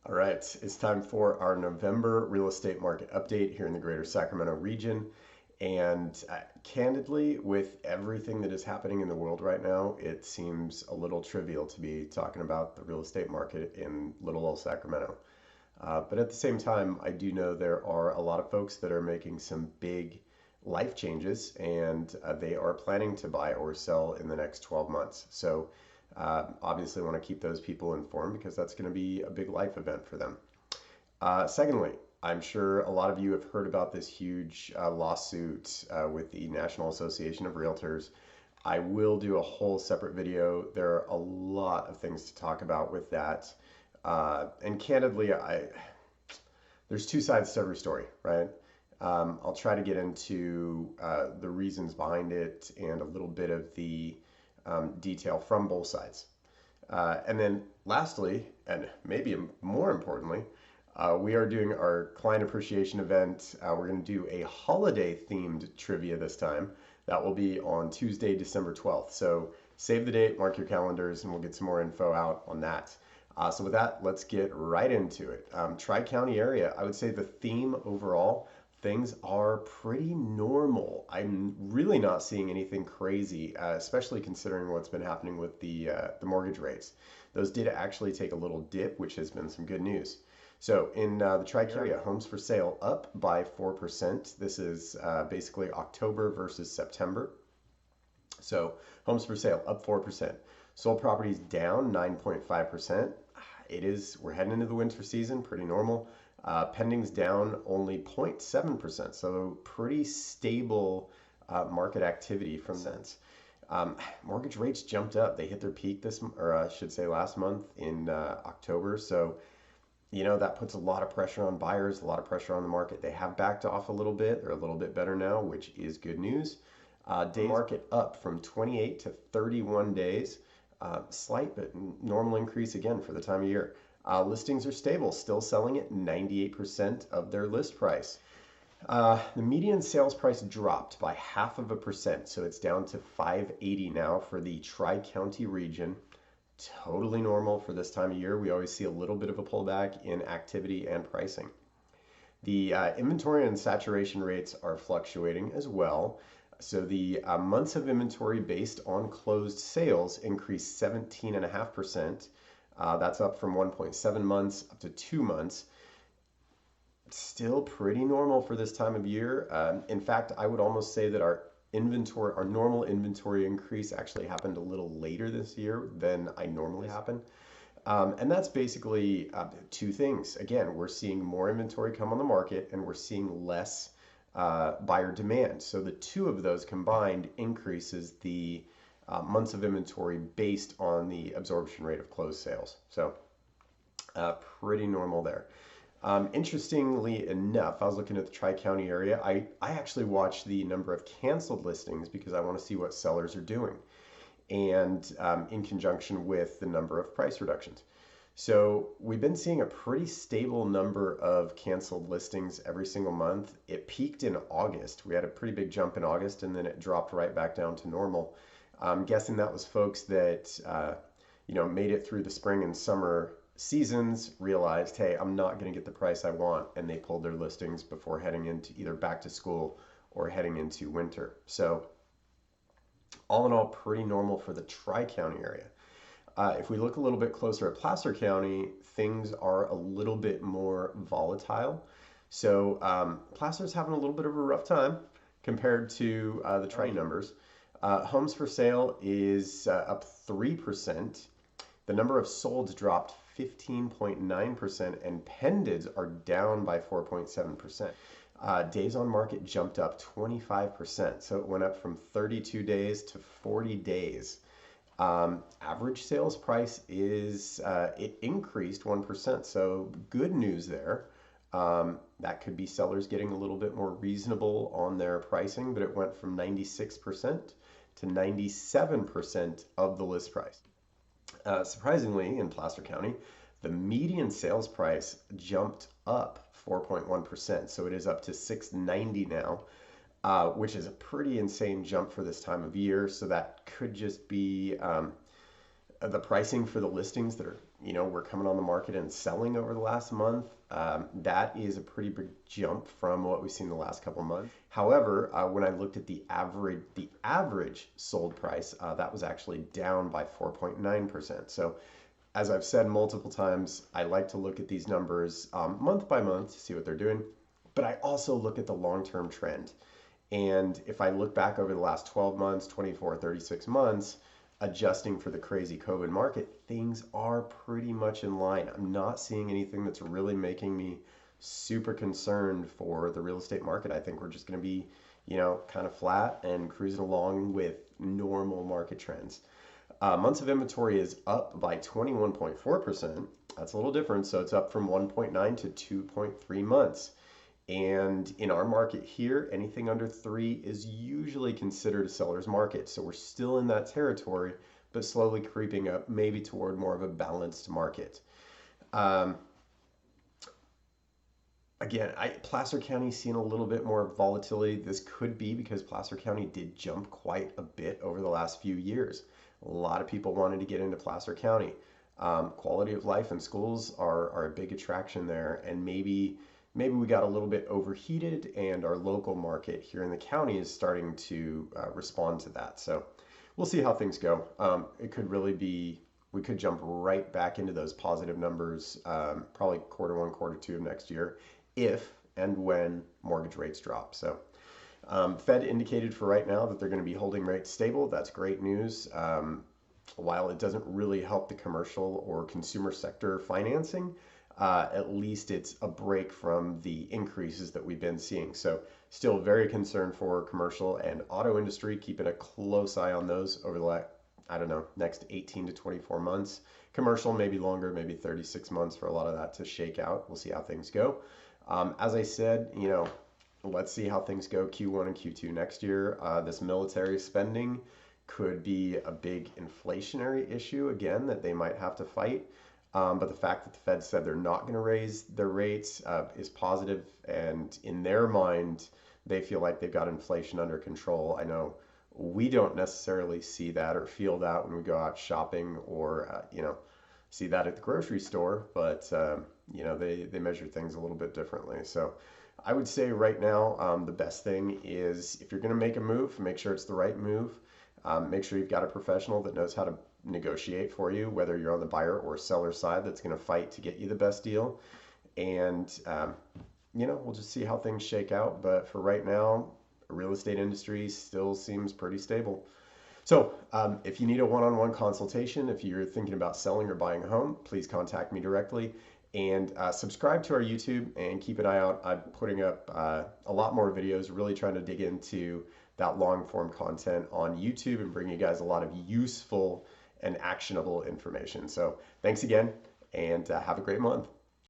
All right, it's time for our November real estate market update here in the Greater Sacramento region. And candidly, with everything that is happening in the world right now, it seems a little trivial to be talking about the real estate market in little old Sacramento. But at the same time, I do know there are a lot of folks that are making some big life changes and they are planning to buy or sell in the next 12 months. So obviously want to keep those people informed because that's going to be a big life event for them. Secondly, I'm sure a lot of you have heard about this huge lawsuit with the National Association of Realtors. I will do a whole separate video. There are a lot of things to talk about with that. And candidly, there's two sides to every story, right? I'll try to get into the reasons behind it and a little bit of the detail from both sides. And then lastly, and maybe more importantly, we are doing our client appreciation event. We're going to do a holiday themed trivia this time. That will be on Tuesday, December 12th. So save the date, mark your calendars, and we'll get some more info out on that. So with that, let's get right into it. Tri-County area, I would say the theme overall, things are pretty normal. I'm really not seeing anything crazy, especially considering what's been happening with the mortgage rates. Those did actually take a little dip, which has been some good news. So in the Tri-County area, homes for sale up by 4%. This is basically October versus September. So homes for sale up 4%. Sold properties down 9.5%. We're heading into the winter season, pretty normal. Pending's down only 0.7%, so pretty stable market activity from sense. Mortgage rates jumped up. They hit their peak or I should say last month in October. So, that puts a lot of pressure on buyers, a lot of pressure on the market. They have backed off a little bit. They're a little bit better now, which is good news. Day market up from 28 to 31 days. Slight but normal increase again for the time of year. Listings are stable, still selling at 98% of their list price. The median sales price dropped by 0.5%, so it's down to $580 now for the Tri-County region. Totally normal for this time of year. We always see a little bit of a pullback in activity and pricing. The inventory and saturation rates are fluctuating as well. So the months of inventory based on closed sales increased 17.5%. That's up from 1.7 months up to 2 months. Still pretty normal for this time of year. In fact, I would almost say that our normal inventory increase actually happened a little later this year than I normally happen. And that's basically two things. Again, we're seeing more inventory come on the market and we're seeing less buyer demand. So the two of those combined increases the months of inventory based on the absorption rate of closed sales. So pretty normal there. Interestingly enough, I was looking at the Tri-County area. I actually watched the number of canceled listings because I want to see what sellers are doing, and in conjunction with the number of price reductions. So we've been seeing a pretty stable number of canceled listings every single month. It peaked in August. We had a pretty big jump in August and then it dropped right back down to normal. I'm guessing that was folks that made it through the spring and summer seasons, realized, hey, I'm not going to get the price I want, and they pulled their listings before heading into either back to school or heading into winter. So all in all, pretty normal for the Tri-County area. If we look a little bit closer at Placer County, things are a little bit more volatile. So Placer's having a little bit of a rough time compared to the Tri numbers. Homes for sale is up 3%. The number of solds dropped 15.9%, and pendeds are down by 4.7%. Days on market jumped up 25%, so it went up from 32 days to 40 days. Average sales price it increased 1%, so good news there. That could be sellers getting a little bit more reasonable on their pricing, but it went from 96% to 97% of the list price. Surprisingly, in Placer County, the median sales price jumped up 4.1%, so it is up to $690 now, which is a pretty insane jump for this time of year. So that could just be the pricing for the listings that are we're coming on the market and selling over the last month. That is a pretty big jump from what we've seen the last couple of months. However, when I looked at the average sold price, that was actually down by 4.9%. So as I've said multiple times, I like to look at these numbers month by month to see what they're doing, but I also look at the long-term trend. And if I look back over the last 12 months, 24, 36 months, adjusting for the crazy COVID market, things are pretty much in line. I'm not seeing anything that's really making me super concerned for the real estate market. I think we're just going to be, kind of flat and cruising along with normal market trends. Months of inventory is up by 21.4%. That's a little different. So it's up from 1.9 to 2.3 months. And in our market here, anything under 3 is usually considered a seller's market. So we're still in that territory, but slowly creeping up maybe toward more of a balanced market. Again, Placer County seeing a little bit more volatility. This could be because Placer County did jump quite a bit over the last few years. A lot of people wanted to get into Placer County. Quality of life and schools are a big attraction there, and maybe we got a little bit overheated, and our local market here in the county is starting to respond to that. So we'll see how things go. It could really be, we could jump right back into those positive numbers, probably Q1, Q2 of next year, if and when mortgage rates drop. So Fed indicated for right now that they're going to be holding rates stable. That's great news. While it doesn't really help the commercial or consumer sector financing, at least it's a break from the increases that we've been seeing. So still very concerned for commercial and auto industry, keeping a close eye on those over the next 18 to 24 months. Commercial, maybe longer, maybe 36 months for a lot of that to shake out. We'll see how things go. As I said, let's see how things go Q1 and Q2 next year. This military spending could be a big inflationary issue again that they might have to fight. But the fact that the Fed said they're not going to raise their rates is positive, and in their mind, they feel like they've got inflation under control. I know we don't necessarily see that or feel that when we go out shopping or see that at the grocery store, but they measure things a little bit differently. So I would say right now, the best thing is if you're going to make a move, make sure it's the right move. Make sure you've got a professional that knows how to negotiate for you, whether you're on the buyer or seller side, that's going to fight to get you the best deal. And we'll just see how things shake out. But for right now, the real estate industry still seems pretty stable. So if you need a one-on-one consultation, if you're thinking about selling or buying a home, please contact me directly. And subscribe to our YouTube and keep an eye out. I'm putting up a lot more videos, really trying to dig into that long-form content on YouTube and bring you guys a lot of useful and actionable information. So thanks again, and have a great month.